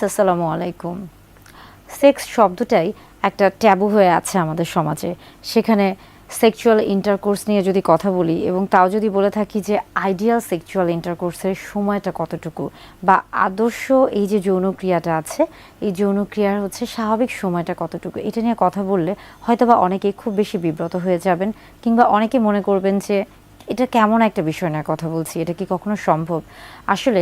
আসসালামু আলাইকুম। সেক্স শব্দটাই একটা ট্যাবু হয়ে আছে আমাদের সমাজে। সেখানে সেক্সুয়াল ইন্টারকোর্স নিয়ে যদি কথা বলি এবং তাও যদি বলে থাকি যে আইডিয়াল সেক্সুয়াল ইন্টারকোর্সের সময়টা কতটুকু বা আদর্শ এই যে যৌনক্রিয়াটা আছে, এই যৌনক্রিয়ার হচ্ছে স্বাভাবিক সময়টা কতটুকু, এটা নিয়ে কথা বললে হয়তোবা অনেকেই খুব বেশি বিব্রত হয়ে যাবেন, কিংবা অনেকে মনে করবেন যে এটা কেমন একটা বিষয় নিয়ে কথা বলছি, এটা কি কখনো সম্ভব। আসলে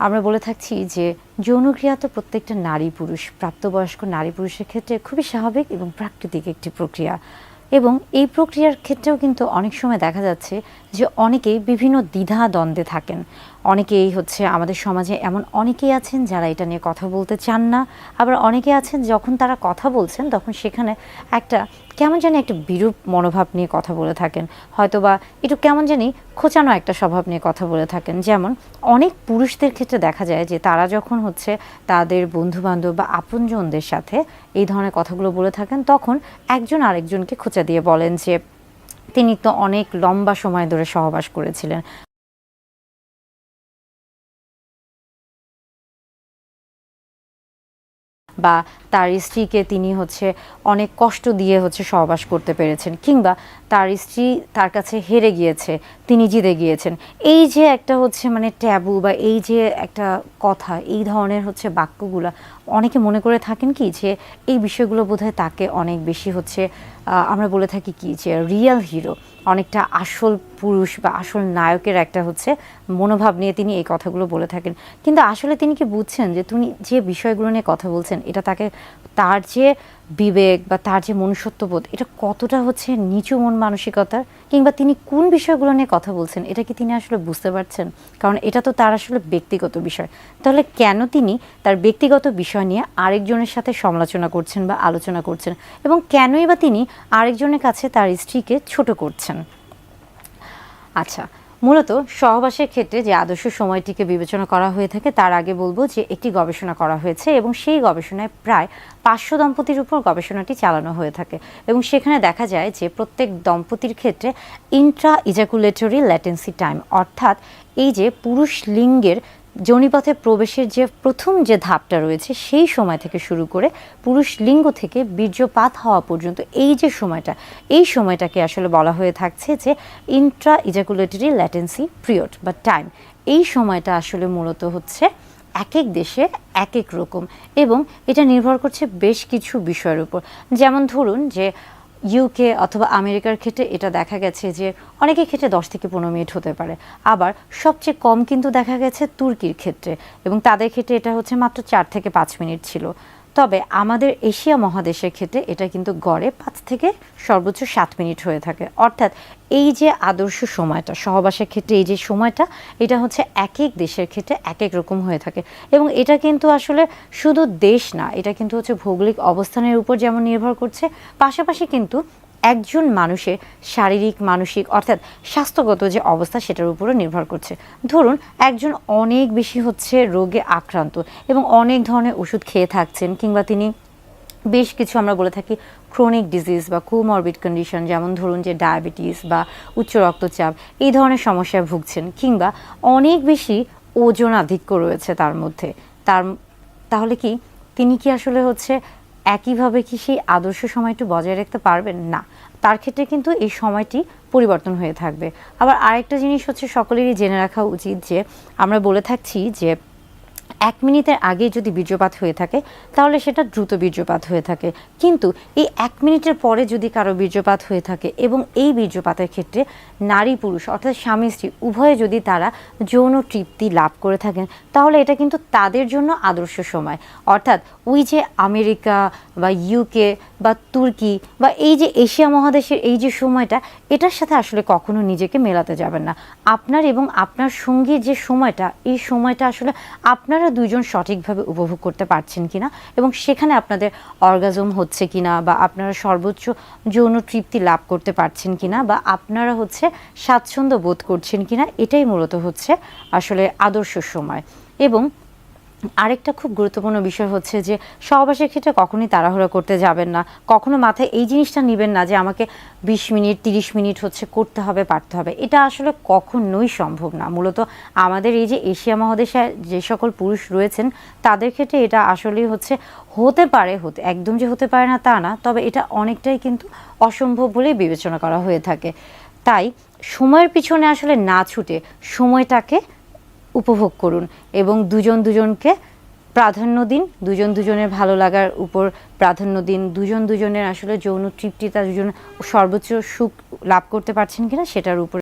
আমরা বলে থাকছি যে যৌনক্রিয়া তো প্রত্যেকটা নারী পুরুষ, প্রাপ্তবয়স্ক নারী পুরুষের ক্ষেত্রে খুবই স্বাভাবিক এবং প্রাকৃতিক একটি প্রক্রিয়া। এবং এই প্রক্রিয়ার ক্ষেত্রেও কিন্তু অনেক সময় দেখা যাচ্ছে যে অনেকেই বিভিন্ন দ্বিধা দ্বন্দ্বে থাকেন। অনেকেই হচ্ছে আমাদের সমাজে এমন অনেকেই আছেন যারা এটা নিয়ে কথা বলতে চান না, আবার অনেকে আছেন যখন তারা কথা বলছেন তখন সেখানে একটা কেমন জানি একটা বিরূপ মনোভাব নিয়ে কথা বলে থাকেন, হয়তোবা একটু কেমন জানি খোঁচানো একটা স্বভাব নিয়ে কথা বলে থাকেন। যেমন অনেক পুরুষদের ক্ষেত্রে দেখা যায় যে তারা যখন হচ্ছে তাদের বন্ধুবান্ধব বা আপনজনদের সাথে এই ধরনের কথাগুলো বলে থাকেন, তখন একজন আরেকজনকে খোঁচা দিয়ে বলেন যে তিনি তো অনেক লম্বা সময় ধরে সহবাস করেছিলেন, বা তার স্ত্রীকে তিনি হচ্ছে অনেক কষ্ট দিয়ে হচ্ছে সহবাস করতে পেরেছেন, কিংবা তার স্ত্রী তার কাছে হেরে গিয়েছে, তিনি জিতে গিয়েছেন। এই যে একটা হচ্ছে মানে ট্যাবু বা এই যে একটা কথা, এই ধরনের হচ্ছে বাক্যগুলা অনেকে মনে করে থাকেন কি যে এই বিষয়গুলো বোধহয় তাকে অনেক বেশি হচ্ছে আমরা বলে থাকি কি যে রিয়েল হিরো, অনেকটা আসল পুরুষ বা আসল নায়কের একটা হচ্ছে মনোভাব নিয়ে তিনি এই কথাগুলো বলে থাকেন। কিন্তু আসলে তিনি কি বুঝছেন যে তিনি যে বিষয়গুলো নিয়ে কথা বলছেন এটা তাকে, তার যে বিবেক বা তার যে মনুষ্যত্ববোধ, এটা কতটা হচ্ছে নিচু মন মানসিকতার, কিংবা তিনি কোন বিষয়গুলো নিয়ে কথা বলছেন এটা কি তিনি আসলে বুঝতে পারছেন? কারণ এটা তো তার আসলে ব্যক্তিগত বিষয়। তাহলে কেন তিনি তার ব্যক্তিগত বিষয় নিয়ে আরেকজনের সাথে সমালোচনা করছেন বা আলোচনা করছেন, এবং কেনই বা তিনি আরেকজনের কাছে তার স্ত্রীকে ছোট করছেন? আচ্ছা, মূলত সহবাসের ক্ষেত্রে যে আদর্শ সময়টিকে বিবেচনা করা হয়ে থাকে তার আগে বলবো যে একটি গবেষণা করা হয়েছে এবং সেই গবেষণায় প্রায় 500 দম্পতির উপর গবেষণাটি চালানো হয়ে থাকে, এবং সেখানে দেখা যায় যে প্রত্যেক দম্পতির ক্ষেত্রে ইন্ট্রা ইজাকুলেটরি ল্যাটেন্সি টাইম, অর্থাৎ এই যে পুরুষ লিঙ্গের যোনিপথে প্রবেশের যে প্রথম যে ধাপটা রয়েছে সেই সময় থেকে শুরু করে পুরুষ লিঙ্গ থেকে বীর্যপাত হওয়া পর্যন্ত এই যে সময়টা, এই সময়টাকে আসলে বলা হয়ে থাকছে যে ইন্ট্রা ইজাকুলেটরি ল্যাটেন্সি পিরিয়ড বা টাইম। এই সময়টা আসলে মূলত হচ্ছে এক এক দেশে এক এক রকম, এবং এটা নির্ভর করছে বেশ কিছু বিষয়ের উপর। যেমন ধরুন যে ইউকে অথবা আমেরিকার ক্ষেত্রে এটা দেখা গেছে যে অনেকের ক্ষেত্রে 10 থেকে 15 মিনিট হতে পারে, আবার সবচেয়ে কম কিন্তু দেখা গেছে তুর্কির ক্ষেত্রে, এবং তাদের ক্ষেত্রে এটা হচ্ছে মাত্র 4 থেকে 5 মিনিট ছিল। তবে আমাদের এশিয়া মহাদেশের ক্ষেত্রে এটা কিন্তু গড়ে 5 থেকে সর্বোচ্চ 7 মিনিট হয়ে থাকে। অর্থাৎ এই যে আদর্শ সময়টা সহবাসের ক্ষেত্রে, এই যে সময়টা, এটা হচ্ছে এক এক দেশের ক্ষেত্রে এক এক রকম হয়ে থাকে, এবং এটা কিন্তু আসলে শুধু দেশ না, এটা কিন্তু হচ্ছে ভৌগোলিক অবস্থানের উপর যেমন নির্ভর করছে, পাশাপাশি কিন্তু একজন মানুষের শারীরিক মানসিক অর্থাৎ স্বাস্থ্যগত যে অবস্থা সেটার উপরও নির্ভর করছে। ধরুন একজন অনেক বেশি হচ্ছে রোগে আক্রান্ত এবং অনেক ধরনের ওষুধ খেয়ে থাকছেন, কিংবা তিনি বেশ কিছু আমরা বলে থাকি ক্রনিক ডিজিজ বা কোমরবিড কন্ডিশন, যেমন ধরুন যে ডায়াবেটিস বা উচ্চ রক্তচাপ, এই ধরনের সমস্যায় ভুগছেন, কিংবা অনেক বেশি ওজন আধিক্য রয়েছে তার মধ্যে, তার তাহলে কি তিনি কি আসলে হচ্ছে একইভাবে কি সেই আদর্শ সময়টি বজায় রাখতে পারবেন? না, তার ক্ষেত্রে কিন্তু এই সময়টি পরিবর্তন হয়ে থাকবে। আবার আরেকটা জিনিস হচ্ছে সকলেরই জেনে রাখা উচিত যে আমরা বলে থাকছি যে 1 মিনিটের আগে যদি বীর্যপাত হয়ে থাকে তাহলে সেটা দ্রুত বীর্যপাত হয়ে থাকে, কিন্তু এই 1 মিনিটের পরে যদি কারো বীর্যপাত হয়ে থাকে এবং এই বীর্যপাতের ক্ষেত্রে নারী পুরুষ অর্থাৎ স্বামী স্ত্রী উভয়ে যদি তারা যৌন তৃপ্তি লাভ করে থাকেন, তাহলে এটা কিন্তু তাদের জন্য আদর্শ সময়। অর্থাৎ ওই যে আমেরিকা বা ইউকে বা তুর্কি বা এই যে এশিয়া মহাদেশের এই যে সময়টা, এটার সাথে আসলে কখনো নিজেকে মেলাতে যাবেন না। আপনার এবং আপনার সঙ্গীর যে সময়টা, এই সময়টা আসলে আপনারা দুইজন সঠিকভাবে উপভোগ করতে পারছেন কিনা, এবং সেখানে আপনাদের অর্গাজম হচ্ছে কিনা, বা আপনারা সর্বোচ্চ যৌন তৃপ্তি লাভ করতে পারছেন কিনা, বা আপনারা হচ্ছে স্বাচ্ছন্দ্য বোধ করছেন কিনা, এটাই মূলত হচ্ছে আসলে আদর্শ সময়। এবং আরেকটা খুব গুরুত্বপূর্ণ বিষয় হচ্ছে যে সহবাসের ক্ষেত্রে কখনোই তাড়াহুড়া করতে যাবেন না, কখনো মাথায় এই জিনিসটা নেবেন না যে আমাকে 20 মিনিট 30 মিনিট হচ্ছে করতে হবে পারতে হবে, এটা আসলে কখনোই সম্ভব না। মূলত আমাদের এই যে এশিয়া মহাদেশে যে সকল পুরুষ রয়েছেন তাদের ক্ষেত্রে এটা আসলেই হচ্ছে হতে পারে, হতে একদম যে হতে পারে না তা না, তবে এটা অনেকটাই কিন্তু অসম্ভব বলেই বিবেচনা করা হয়ে থাকে। তাই সময়ের পিছনে আসলে না ছুটে সময়টাকে উপভোগ করুন এবং দুজন দুজনকে প্রাধান্য দিন, দুজন দুজনের ভালো লাগার উপর প্রাধান্য দিন, দুজন দুজনের আসলে যৌন তৃপ্তিটা দুজন সর্বোচ্চ সুখ লাভ করতে পারছেন কিনা সেটার উপর